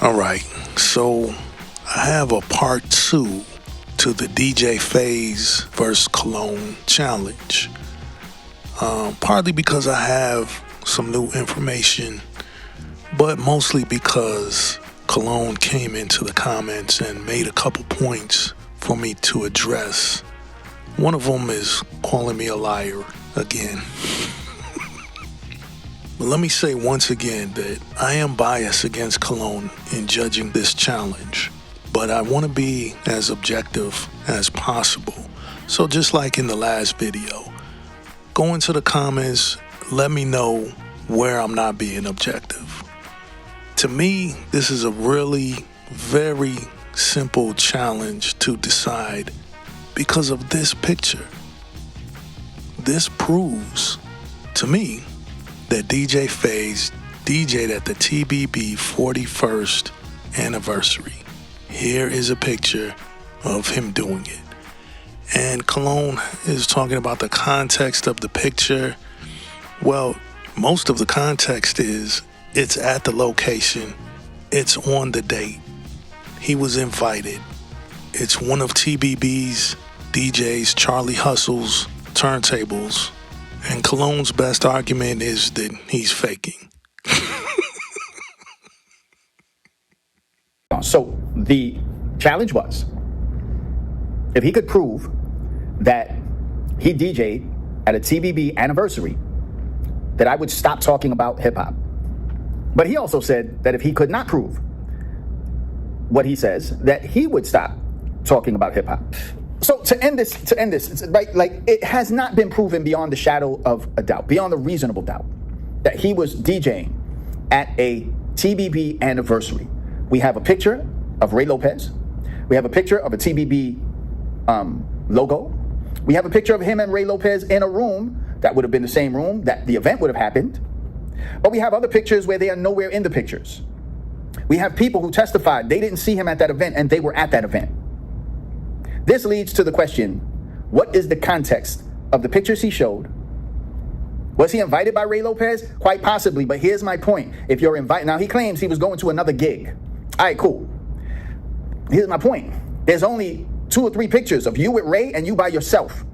All right, so I have a part 2 to the DJ Phase vs. Cologne challenge. Partly because I have some new information, but mostly because Cologne came into the comments and made a couple points for me to address. One of them is calling me a liar again. But let me say once again that I am biased against Cologne in judging this challenge, but I want to be as objective as possible. So just like in the last video, go into the comments, let me know where I'm not being objective. To me, this is a really very simple challenge to decide because of this picture. This proves to me that DJ Phase DJ'd at the TBB 41st anniversary. Here is a picture of him doing it. And Cologne is talking about the context of the picture. Well, most of the context is it's at the location, it's on the date, he was invited. It's one of TBB's DJs, Charlie Hustle's turntables. And Cologne's best argument is that he's faking. So the challenge was, if he could prove that he DJ'd at a TBB anniversary, that I would stop talking about hip hop. But he also said that if he could not prove what he says, that he would stop talking about hip hop. So to end this, it's right, like it has not been proven beyond the shadow of a doubt, beyond a reasonable doubt, that he was DJing at a TBB anniversary. We have a picture of Ray Lopez. We have a picture of a TBB logo. We have a picture of him and Ray Lopez in a room that would have been the same room that the event would have happened. But we have other pictures where they are nowhere in the pictures. We have people who testified they didn't see him at that event and they were at that event. This leads to the question, what is the context of the pictures he showed? Was he invited by Ray Lopez? Quite possibly, but here's my point. If you're invited, now he claims he was going to another gig. All right, cool. Here's my point. There's only 2 or 3 pictures of you with Ray and you by yourself.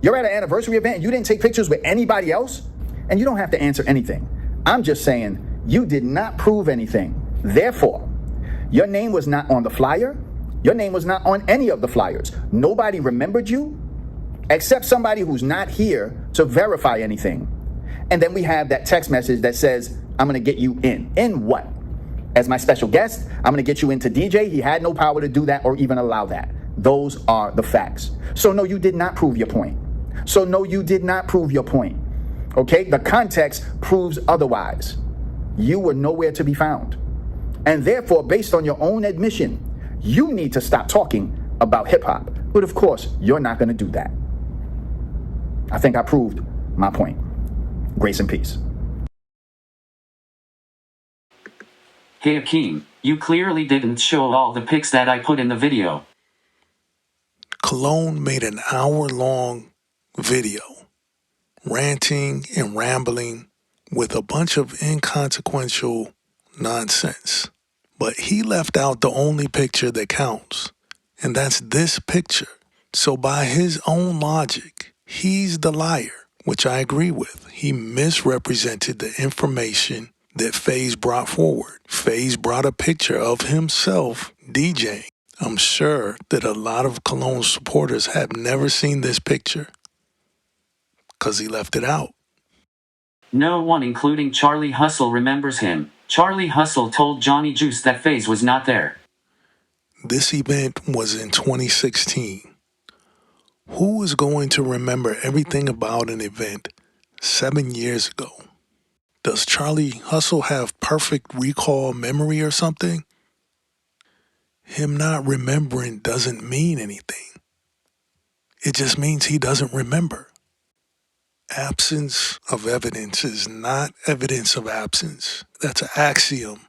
You're at an anniversary event and you didn't take pictures with anybody else, and you don't have to answer anything. I'm just saying you did not prove anything. Therefore, your name was not on the flyer. Your name was not on any of the flyers. Nobody remembered you except somebody who's not here to verify anything. And then we have that text message that says, I'm going to get you in. In what? As my special guest, I'm going to get you into DJ. He had no power to do that or even allow that. Those are the facts. So no, you did not prove your point. So no, you did not prove your point. Okay? The context proves otherwise. You were nowhere to be found. And therefore, based on your own admission, you need to stop talking about hip hop. But of course, you're not going to do that. I think I proved my point. Grace and peace. Hey Akeem, you clearly didn't show all the pics that I put in the video. Cologne made an hour-long video, ranting and rambling with a bunch of inconsequential nonsense. But he left out the only picture that counts, and that's this picture. So by his own logic, he's the liar, which I agree with. He misrepresented the information that Phase brought forward. Phase brought a picture of himself DJing. I'm sure that a lot of Cologne supporters have never seen this picture because he left it out. No one, including Charlie Hustle, remembers him. Charlie Hustle told Johnny Juice that Phase was not there. This event was in 2016. Who is going to remember everything about an event 7 years ago? Does Charlie Hustle have perfect recall memory or something? Him not remembering doesn't mean anything. It just means he doesn't remember. Absence of evidence is not evidence of absence. That's an axiom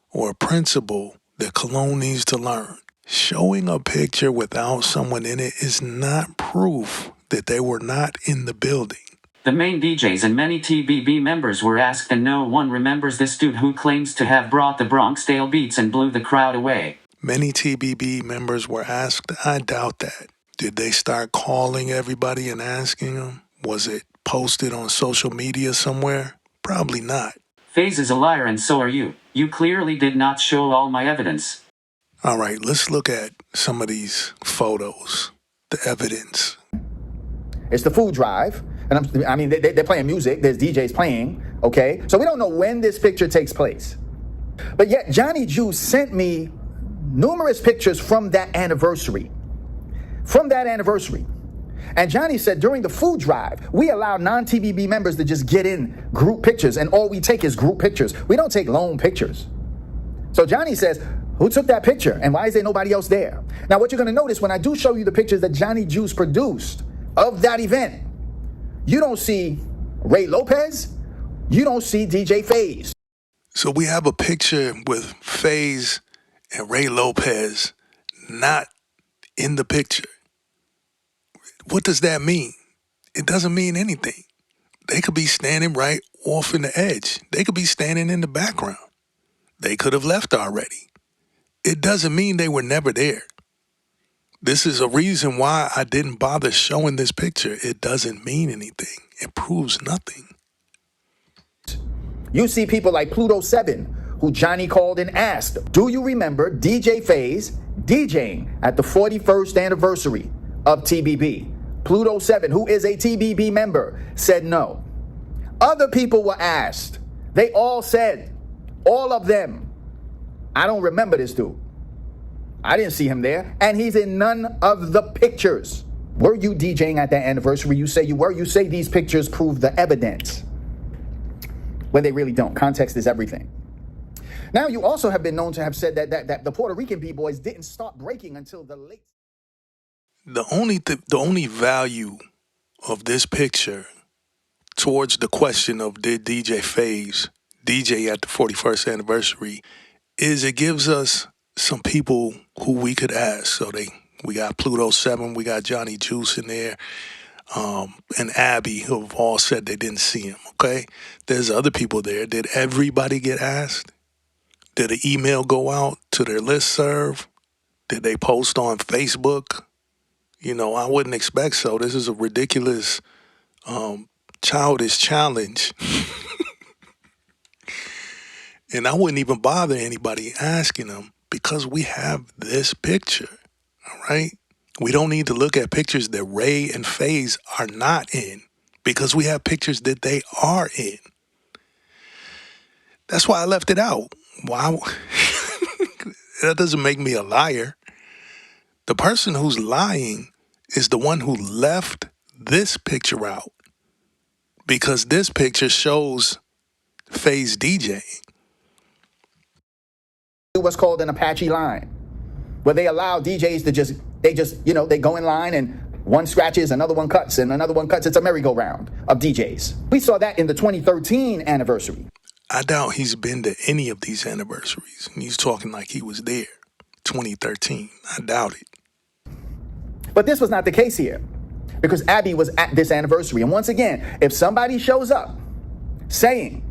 or a principle that Cologne needs to learn. Showing a picture without someone in it is not proof that they were not in the building. The main DJs and many TBB members were asked and no one remembers this dude who claims to have brought the Bronx-style beats and blew the crowd away. Many TBB members were asked. I doubt that. Did they start calling everybody and asking them? Was it posted on social media somewhere? Probably not. FaZe is a liar and so are you. You clearly did not show all my evidence. All right, let's look at some of these photos, the evidence. It's the food drive. And they're playing music. There's DJs playing, okay? So we don't know when this picture takes place. But yet Johnny Juice sent me numerous pictures from that anniversary. And Johnny said during the food drive, we allow non-TBB members to just get in group pictures, and all we take is group pictures. We don't take lone pictures. So Johnny says, who took that picture, and why is there nobody else there? Now, what you're going to notice when I do show you the pictures that Johnny Juice produced of that event, you don't see Ray Lopez, you don't see DJ FaZe. So we have a picture with FaZe and Ray Lopez not in the picture. What does that mean? It doesn't mean anything. They could be standing right off in the edge. They could be standing in the background. They could have left already. It doesn't mean they were never there. This is a reason why I didn't bother showing this picture. It doesn't mean anything. It proves nothing. You see people like Pluto 7, who Johnny called and asked, do you remember DJ FaZe DJing at the 41st anniversary of TBB? Pluto 7, who is a TBB member, said no. Other people were asked. They all said, all of them, I don't remember this dude. I didn't see him there, and he's in none of the pictures. Were you DJing at that anniversary? You say you were. You say these pictures prove the evidence, when they really don't. Context is everything. Now, you also have been known to have said that the Puerto Rican B-boys didn't start breaking until the late. The only value of this picture towards the question of did DJ FaZe DJ at the 41st anniversary is it gives us some people who we could ask. So we got Pluto 7, we got Johnny Juice in there, and Abby, who have all said they didn't see him, okay? There's other people there. Did everybody get asked? Did an email go out to their listserv? Did they post on Facebook? You know, I wouldn't expect so. This is a ridiculous, childish challenge. And I wouldn't even bother anybody asking them because we have this picture, all right? We don't need to look at pictures that Ray and FaZe are not in because we have pictures that they are in. That's why I left it out. Wow. That doesn't make me a liar. The person who's lying is the one who left this picture out because this picture shows FaZe DJing. What's called an Apache line, where they allow DJs to they go in line and one scratches, another one cuts, and another one cuts. It's a merry-go-round of DJs. We saw that in the 2013 anniversary. I doubt he's been to any of these anniversaries. And he's talking like he was there. 2013. I doubt it. But this was not the case here because Abby was at this anniversary. And once again, if somebody shows up saying,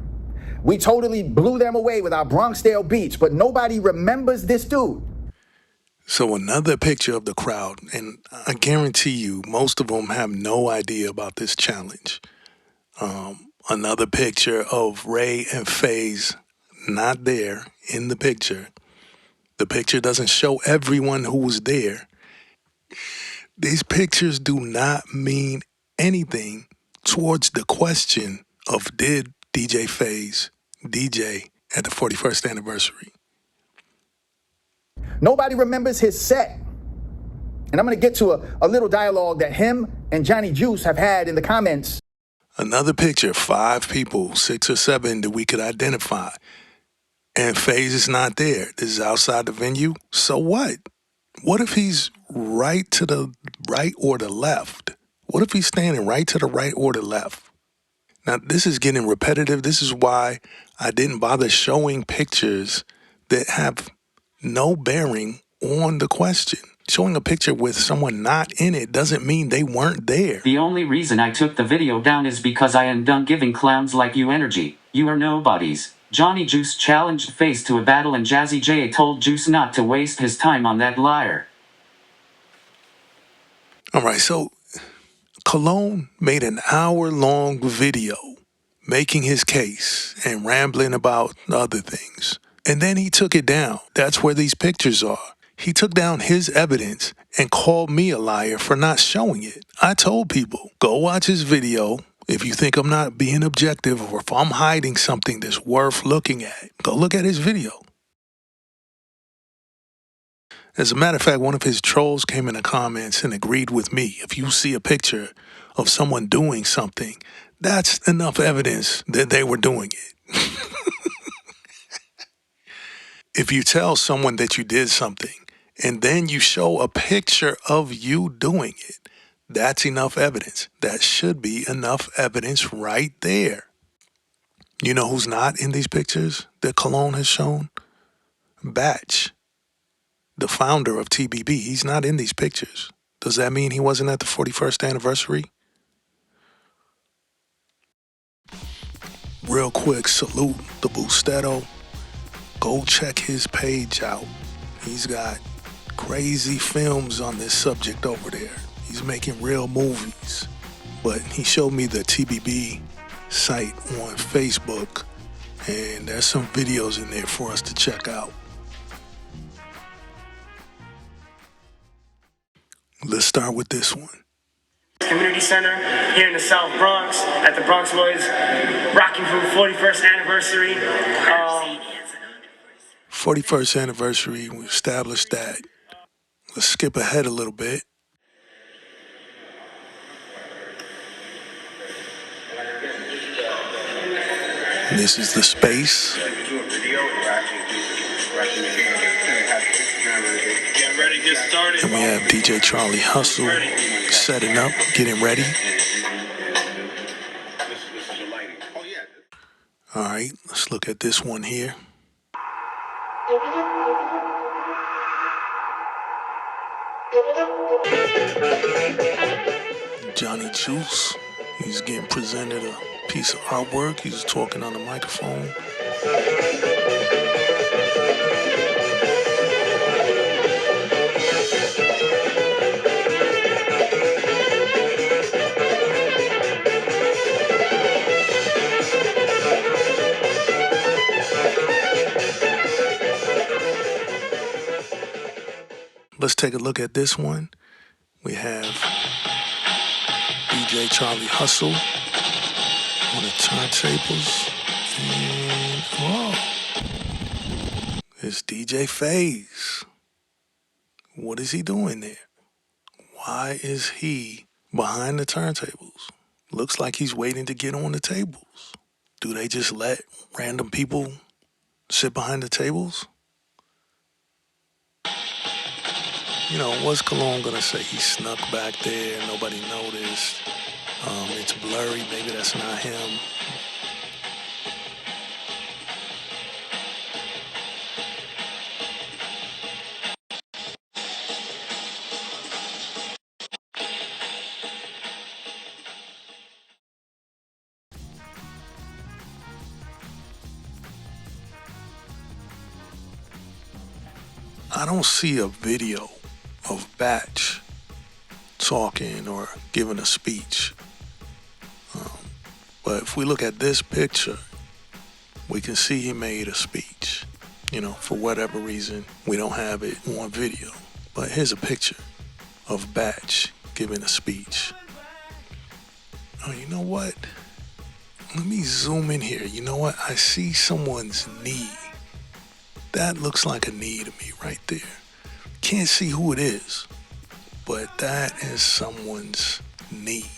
we totally blew them away with our Bronx-style beats, but nobody remembers this dude. So another picture of the crowd, and I guarantee you most of them have no idea about this challenge. Another picture of Ray and FaZe not there in the picture. The picture doesn't show everyone who was there. These pictures do not mean anything towards the question of did DJ FaZe DJ at the 41st anniversary. Nobody remembers his set. And I'm going to get to a little dialogue that him and Johnny Juice have had in the comments. Another picture, 5 people, 6 or 7 that we could identify. And FaZe is not there. This is outside the venue. So what? What if he's right to the right or the left? What if he's standing right to the right or the left? Now, this is getting repetitive. This is why I didn't bother showing pictures that have no bearing on the question. Showing a picture with someone not in it doesn't mean they weren't there. The only reason I took the video down is because I am done giving clowns like you energy. You are nobodies. Johnny Juice challenged Face to a battle and Jazzy J told Juice not to waste his time on that liar. All right, so Cologne made an hour-long video making his case and rambling about other things. And then he took it down. That's where these pictures are. He took down his evidence and called me a liar for not showing it. I told people, go watch his video. If you think I'm not being objective or if I'm hiding something that's worth looking at, go look at his video. As a matter of fact, one of his trolls came in the comments and agreed with me. If you see a picture of someone doing something, that's enough evidence that they were doing it. If you tell someone that you did something and then you show a picture of you doing it, that's enough evidence. That should be enough evidence right there. You know who's not in these pictures that Cologne has shown? Batch, the founder of TBB. He's not in these pictures. Does that mean he wasn't at the 41st anniversary? Real quick, salute the Bustetto. Go check his page out. He's got crazy films on this subject over there. He's making real movies. But he showed me the TBB site on Facebook, and there's some videos in there for us to check out. Let's start with this one. Community Center here in the South Bronx at the Bronx Boys Rocking Crew 41st anniversary. 41st anniversary, we established that. Let's skip ahead a little bit. This is the space. Get ready, get started. And we have DJ Charlie Hustle setting up, getting ready. All right, let's look at this one here. Johnny Juice, he's getting presented a piece of artwork. He's talking on the microphone. Let's take a look at this one. We have DJ Charlie Hustle on the turntables. And, oh, it's DJ FaZe. What is he doing there? Why is he behind the turntables? Looks like he's waiting to get on the tables. Do they just let random people sit behind the tables? You know, what's Cologne gonna say? He snuck back there, nobody noticed. It's blurry, maybe that's not him. I don't see a video of Batch talking or giving a speech. But if we look at this picture, we can see he made a speech. You know, for whatever reason, we don't have it on video. But here's a picture of Batch giving a speech. Oh, you know what? Let me zoom in here. You know what? I see someone's knee. That looks like a knee to me right there. Can't see who it is, but that is someone's knee.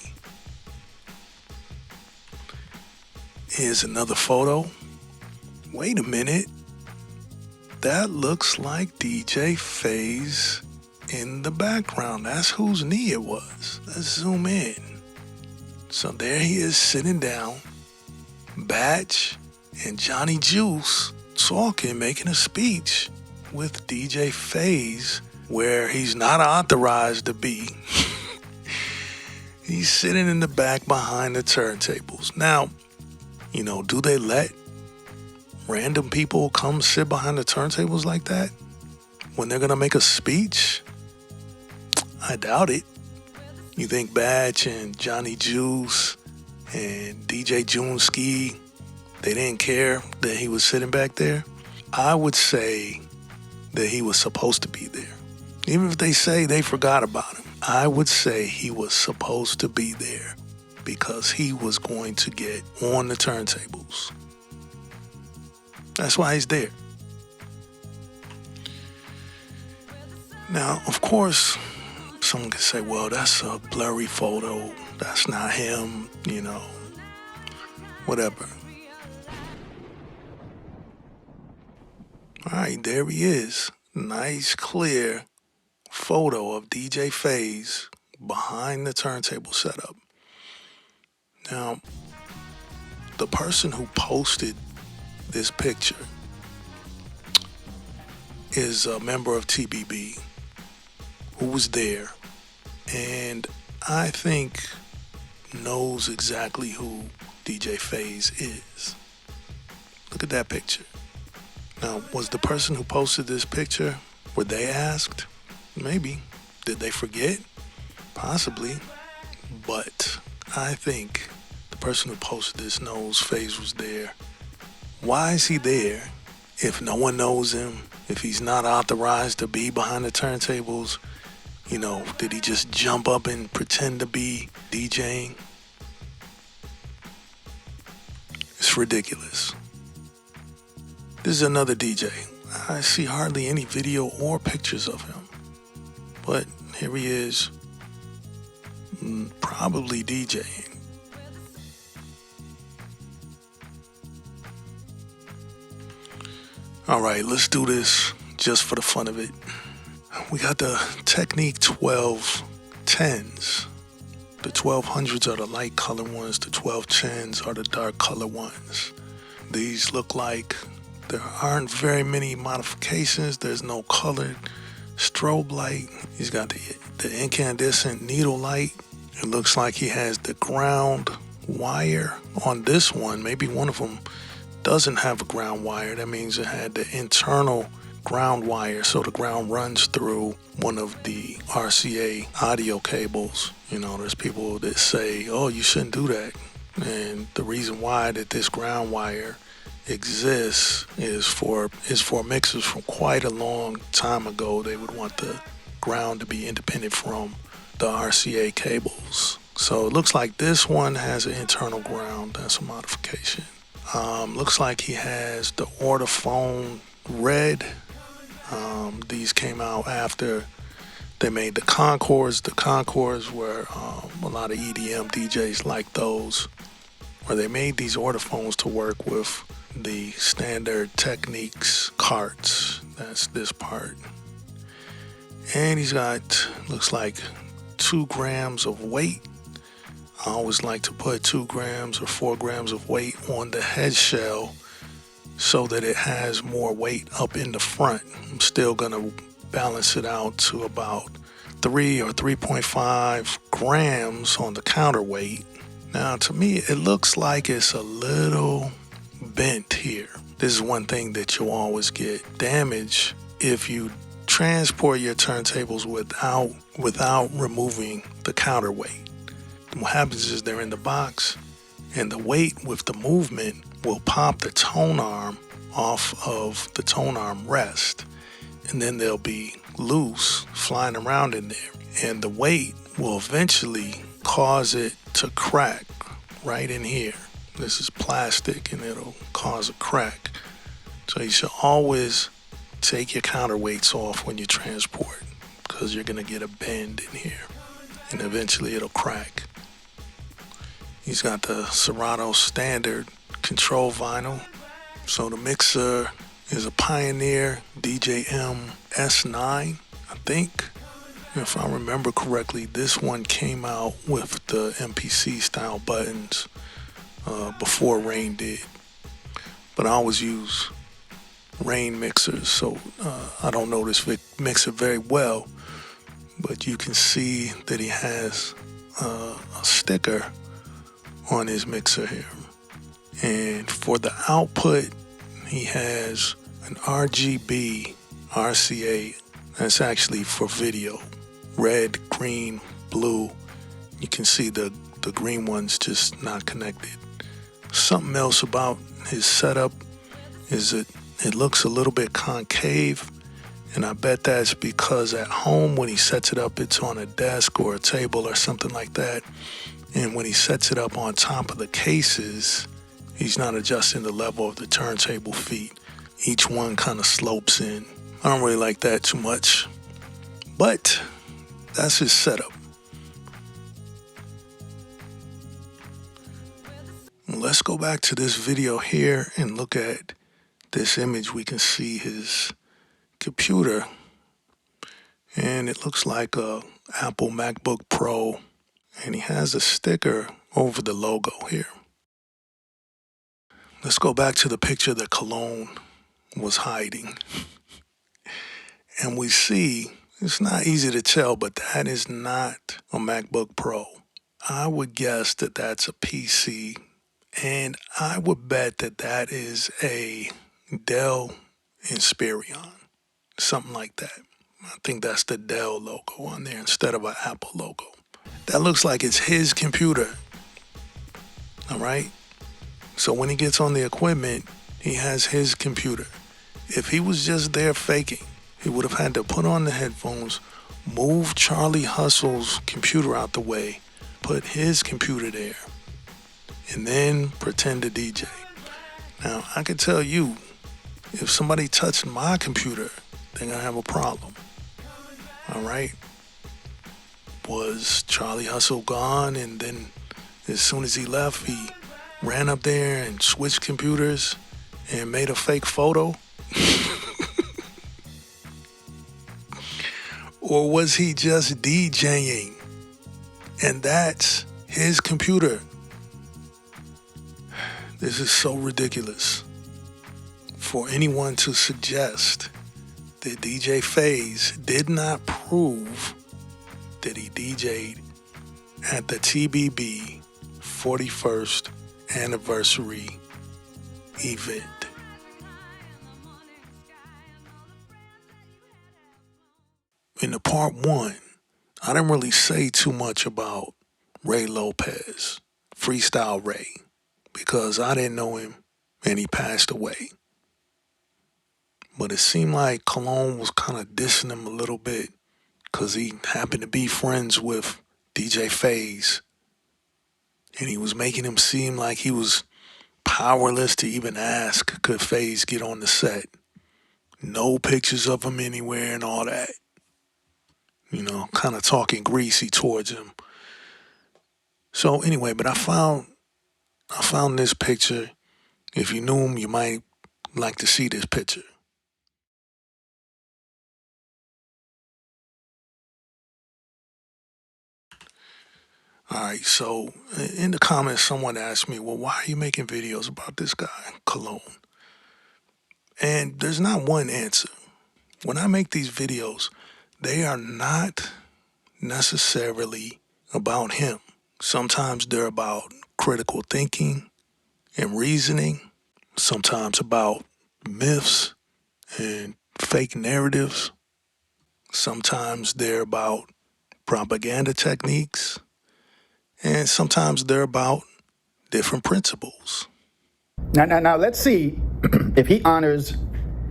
Here's another photo. Wait a minute. That looks like DJ FaZe in the background. That's whose knee it was. Let's zoom in. So there he is sitting down. Batch and Johnny Juice talking, making a speech with DJ FaZe where he's not authorized to be. He's sitting in the back behind the turntables. Now, do they let random people come sit behind the turntables like that when they're going to make a speech? I doubt it. You think Batch and Johnny Juice and DJ Juneski, they didn't care that he was sitting back there? I would say that he was supposed to be there. Even if they say they forgot about him, I would say he was supposed to be there because he was going to get on the turntables. That's why he's there. Now, of course, someone could say, well, that's a blurry photo. That's not him, whatever. All right, there he is. Nice, clear photo of DJ FaZe behind the turntable setup. Now, the person who posted this picture is a member of TBB who was there and I think knows exactly who DJ FaZe is. Look at that picture. Now, was the person who posted this picture, were they asked? Maybe. Did they forget? Possibly. But I think the person who posted this knows FaZe was there. Why is he there if no one knows him? If he's not authorized to be behind the turntables? Did he just jump up and pretend to be DJing? It's ridiculous. This is another DJ. I see hardly any video or pictures of him. But here he is, probably DJing. All right, let's do this just for the fun of it. We got the Technique 1210s. The 1200s are the light color ones. The 1210s are the dark color ones. These look like there aren't very many modifications. There's no colored strobe light. He's got the incandescent needle light. It looks like he has the ground wire on this one. Maybe one of them doesn't have a ground wire. That means it had the internal ground wire, so the ground runs through one of the RCA audio cables. There's people that say, oh, you shouldn't do that. And the reason why that this ground wire exists is for mixers from quite a long time ago. They would want the ground to be independent from the RCA cables. So it looks like this one has an internal ground. That's a modification. Looks like he has the Ortophone Red. These came out after they made the Concords. The Concords were a lot of EDM DJs like those, where they made these Ortophones to work with the standard Techniques carts. That's this part. And he's got, looks like 2 grams of weight. I always like to put 2 grams or 4 grams of weight on the head shell so that it has more weight up in the front. I'm still going to balance it out to about 3 or 3.5 grams on the counterweight. Now, to me, it looks like it's a little bent here. This is one thing that you'll always get damage if you transport your turntables without removing the counterweight. What happens is they're in the box, and the weight with the movement will pop the tone arm off of the tone arm rest, and then they'll be loose, flying around in there. And the weight will eventually cause it to crack right in here. This is plastic, and it'll cause a crack. So you should always take your counterweights off when you transport, because you're going to get a bend in here, and eventually it'll crack. He's got the Serato standard control vinyl. So the mixer is a Pioneer DJM S9, I think. If I remember correctly, this one came out with the MPC style buttons before Rain did. But I always use rain mixers, so I don't know this mixer very well, but you can see that he has a sticker on his mixer here. And for the output, he has an RGB RCA. That's actually for video. Red, green, blue. You can see the green one's just not connected. Something else about his setup is it looks a little bit concave, and I bet that's because at home when he sets it up, it's on a desk or a table or something like that. And when he sets it up on top of the cases, he's not adjusting the level of the turntable feet. Each one kind of slopes in. I don't really like that too much, but that's his setup. Let's go back to this video here and look at this image. We can see his computer, and it looks like a Apple MacBook Pro, and he has a sticker over the logo here. Let's go back to the picture that Cologne was hiding. And we see, it's not easy to tell, but that is not a MacBook Pro. I would guess that that's a PC, and I would bet that that is a Dell Inspiron, something like that. I think that's the Dell logo on there instead of an Apple logo. That looks like it's his computer, all right? So when he gets on the equipment, he has his computer. If he was just there faking, he would have had to put on the headphones, move Charlie Hustle's computer out the way, put his computer there, and then pretend to DJ. Now, I can tell you, if somebody touched my computer, they're going to have a problem. All right? Was Charlie Hustle gone, and then as soon as he left, he ran up there and switched computers and made a fake photo? Or was he just DJing and that's his computer? This is so ridiculous for anyone to suggest that DJ FaZe did not prove that he DJ'd at the TBB 41st anniversary event. In the part one, I didn't really say too much about Ray Lopez, Freestyle Ray, because I didn't know him and he passed away. But it seemed like Cologne was kind of dissing him a little bit because he happened to be friends with DJ FaZe. And he was making him seem like he was powerless to even ask, could FaZe get on the set? No pictures of him anywhere and all that. You know, kind of talking greasy towards him. So anyway, but I found this picture. If you knew him, you might like to see this picture. All right, so in the comments, someone asked me, well, why are you making videos about this guy, Cologne? And there's not one answer. When I make these videos, they are not necessarily about him. Sometimes they're about critical thinking and reasoning. Sometimes about myths and fake narratives. Sometimes they're about propaganda techniques. And sometimes they're about different principles. Now, let's see if he honors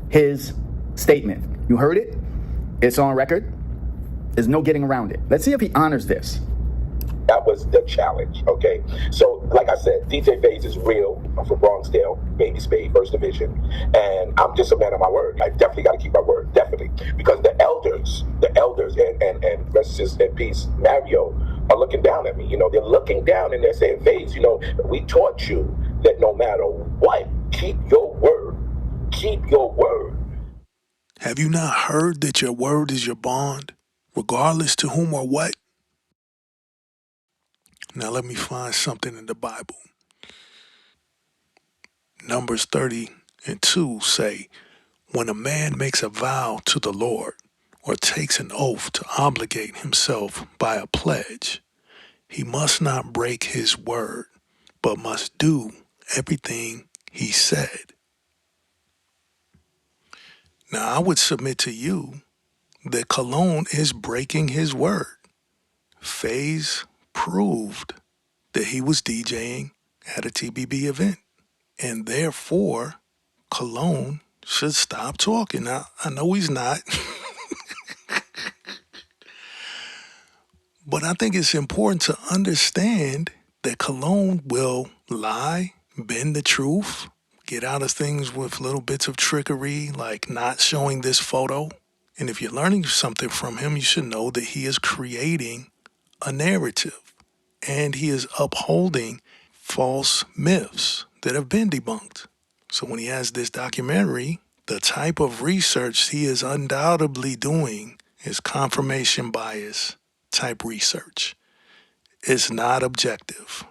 his statement. You heard it. It's on record. There's no getting around it. Let's see if he honors this. That was the challenge, okay? So, like I said, DJ FaZe is real. I'm from Bronxdale, Baby Spade, First Division. And I'm just a man of my word. I definitely got to keep my word, definitely. Because the elders, and rest in peace, Mario, are looking down at me. You know, they're looking down and they're saying, FaZe, you know, we taught you that no matter what, keep your word. Keep your word. Have you not heard that your word is your bond, regardless to whom or what? Now let me find something in the Bible. Numbers 30:2 say, When a man makes a vow to the Lord or takes an oath to obligate himself by a pledge, he must not break his word, but must do everything he said. Now, I would submit to you that Cologne is breaking his word. FaZe proved that he was DJing at a TBB event, and therefore, Cologne should stop talking. Now, I know he's not, but I think it's important to understand that Cologne will lie, bend the truth, get out of things with little bits of trickery, like not showing this photo. And if you're learning something from him, you should know that he is creating a narrative and he is upholding false myths that have been debunked. So when he has this documentary, the type of research he is undoubtedly doing is confirmation bias type research. It's not objective.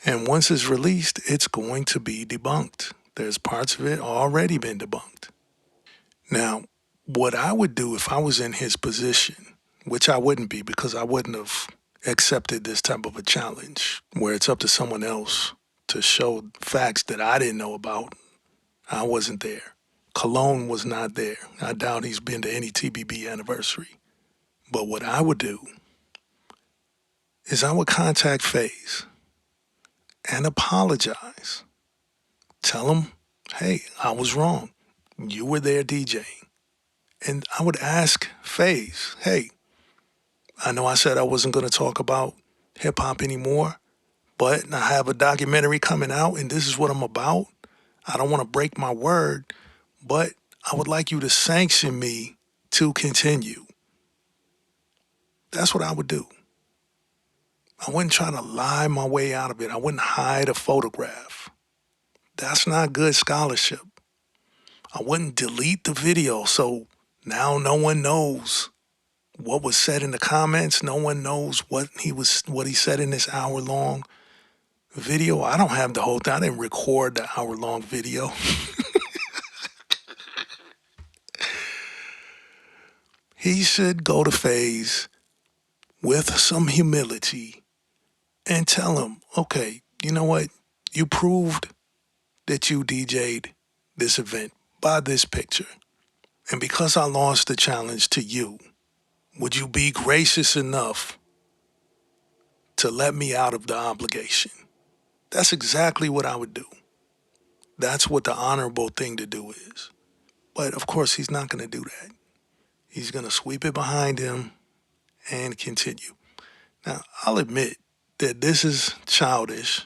And once it's released, it's going to be debunked. There's parts of it already been debunked. Now, what I would do if I was in his position, which I wouldn't be because I wouldn't have accepted this type of a challenge where it's up to someone else to show facts that I didn't know about. I wasn't there. Cologne was not there. I doubt he's been to any TBB anniversary. But what I would do is I would contact FaZe and apologize. Tell him, hey, I was wrong. You were there DJing. And I would ask FaZe, hey, I know I said I wasn't going to talk about hip hop anymore, but I have a documentary coming out and this is what I'm about. I don't want to break my word, but I would like you to sanction me to continue. That's what I would do. I wouldn't try to lie my way out of it. I wouldn't hide a photograph. That's not good scholarship. I wouldn't delete the video so now no one knows what was said in the comments. No one knows what he said in this hour-long video. I don't have the whole thing. I didn't record the hour-long video. He should go to FaZe with some humility and tell him, okay, you know what? You proved that you DJ'd this event by this picture. And because I lost the challenge to you, would you be gracious enough to let me out of the obligation? That's exactly what I would do. That's what the honorable thing to do is. But of course, he's not going to do that. He's going to sweep it behind him and continue. Now, I'll admit that this is childish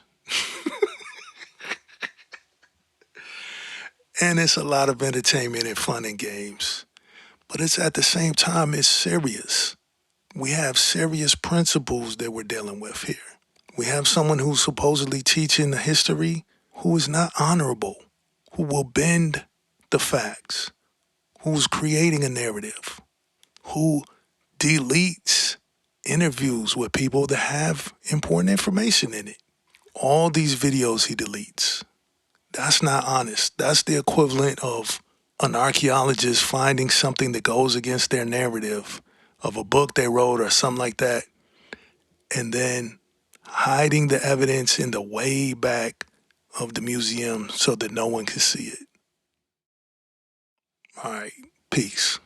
and it's a lot of entertainment and fun and games. But it's at the same time, it's serious. We have serious principles that we're dealing with here. We have someone who's supposedly teaching the history who is not honorable, who will bend the facts, who's creating a narrative, who deletes interviews with people that have important information in it. All these videos he deletes. That's not honest. That's the equivalent of an archaeologist finding something that goes against their narrative of a book they wrote or something like that, and then hiding the evidence in the way back of the museum so that no one can see it. All right, peace.